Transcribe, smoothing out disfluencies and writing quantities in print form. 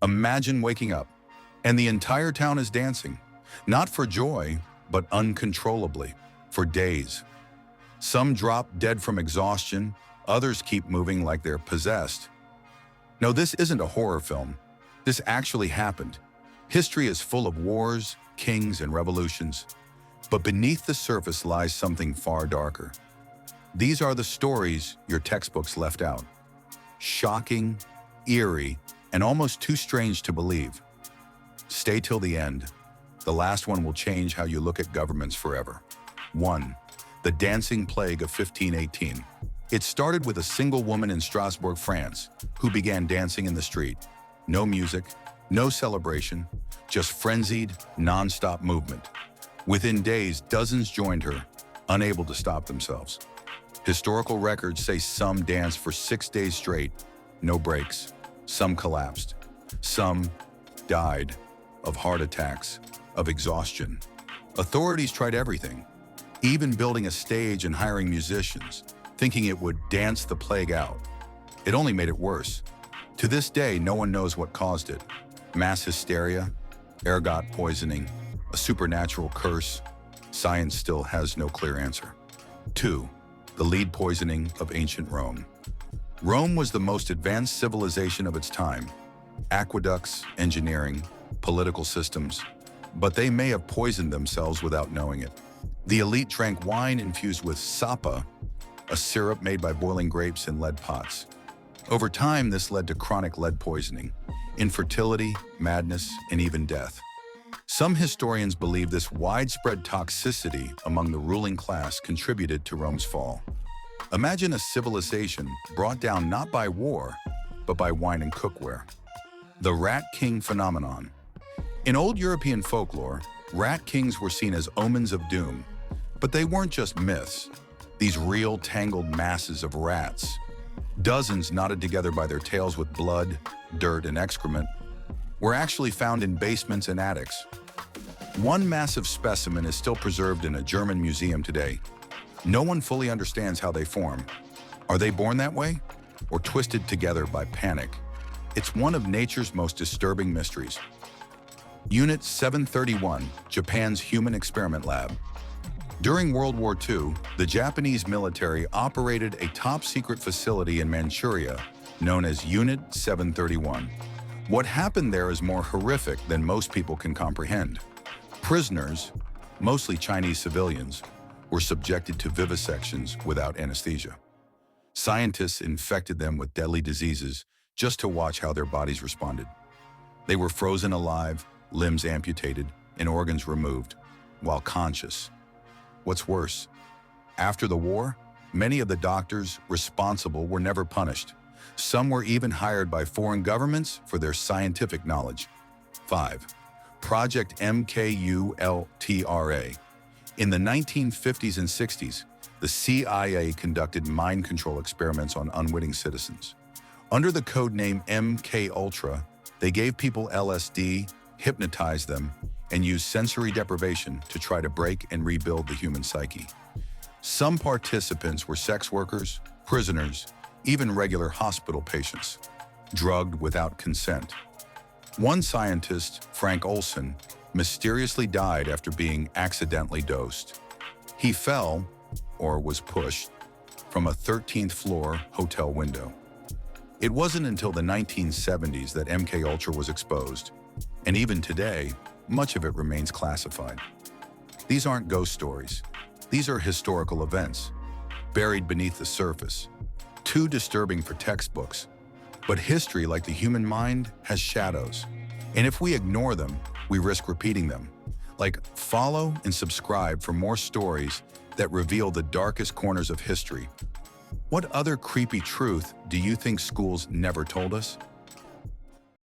Imagine waking up, and the entire town is dancing, not for joy, but uncontrollably, for days. Some drop dead from exhaustion, others keep moving like they're possessed. No, this isn't a horror film. This actually happened. History is full of wars, kings, and revolutions. But beneath the surface lies something far darker. These are the stories your textbooks left out. Shocking, eerie, and almost too strange to believe. Stay till the end. The last one will change how you look at governments forever. 1. The Dancing Plague of 1518. It started with a single woman in Strasbourg, France, who began dancing in the street. No music, no celebration, just frenzied, non-stop movement. Within days, dozens joined her, unable to stop themselves. Historical records say some danced for 6 days straight, no breaks. Some collapsed. Some died of heart attacks, of exhaustion. Authorities tried everything, even building a stage and hiring musicians, thinking it would dance the plague out. It only made it worse. To this day, no one knows what caused it. Mass hysteria, ergot poisoning, a supernatural curse. Science still has no clear answer. 2. The lead poisoning of ancient Rome. Rome was the most advanced civilization of its time. Aqueducts, engineering, political systems. But they may have poisoned themselves without knowing it. The elite drank wine infused with sapa, a syrup made by boiling grapes in lead pots. Over time, this led to chronic lead poisoning, infertility, madness, and even death. Some historians believe this widespread toxicity among the ruling class contributed to Rome's fall. Imagine a civilization brought down not by war, but by wine and cookware. The Rat King phenomenon. In old European folklore, rat kings were seen as omens of doom, but they weren't just myths. These real tangled masses of rats, dozens knotted together by their tails with blood, dirt, and excrement, were actually found in basements and attics. One massive specimen is still preserved in a German museum today. No one fully understands how they form. Are they born that way, or twisted together by panic? It's one of nature's most disturbing mysteries. Unit 731, Japan's Human Experiment Lab. During World War II, the Japanese military operated a top-secret facility in Manchuria known as Unit 731. What happened there is more horrific than most people can comprehend. Prisoners, mostly Chinese civilians, were subjected to vivisections without anesthesia. Scientists infected them with deadly diseases just to watch how their bodies responded. They were frozen alive, limbs amputated, and organs removed, while conscious. What's worse, after the war, many of the doctors responsible were never punished. Some were even hired by foreign governments for their scientific knowledge. 5. Project MKUltra. In the 1950s and 60s, the CIA conducted mind control experiments on unwitting citizens. Under the code name MKUltra, they gave people LSD, hypnotized them, and used sensory deprivation to try to break and rebuild the human psyche. Some participants were sex workers, prisoners, even regular hospital patients, drugged without consent. One scientist, Frank Olson, mysteriously died after being accidentally dosed. He fell, or was pushed, from a 13th floor hotel window. It wasn't until the 1970s that MKUltra was exposed, and even today, much of it remains classified. These aren't ghost stories. These are historical events, buried beneath the surface. Too disturbing for textbooks. But history, like the human mind, has shadows. And if we ignore them, we risk repeating them. Follow and subscribe for more stories that reveal the darkest corners of history. What other creepy truth do you think schools never told us?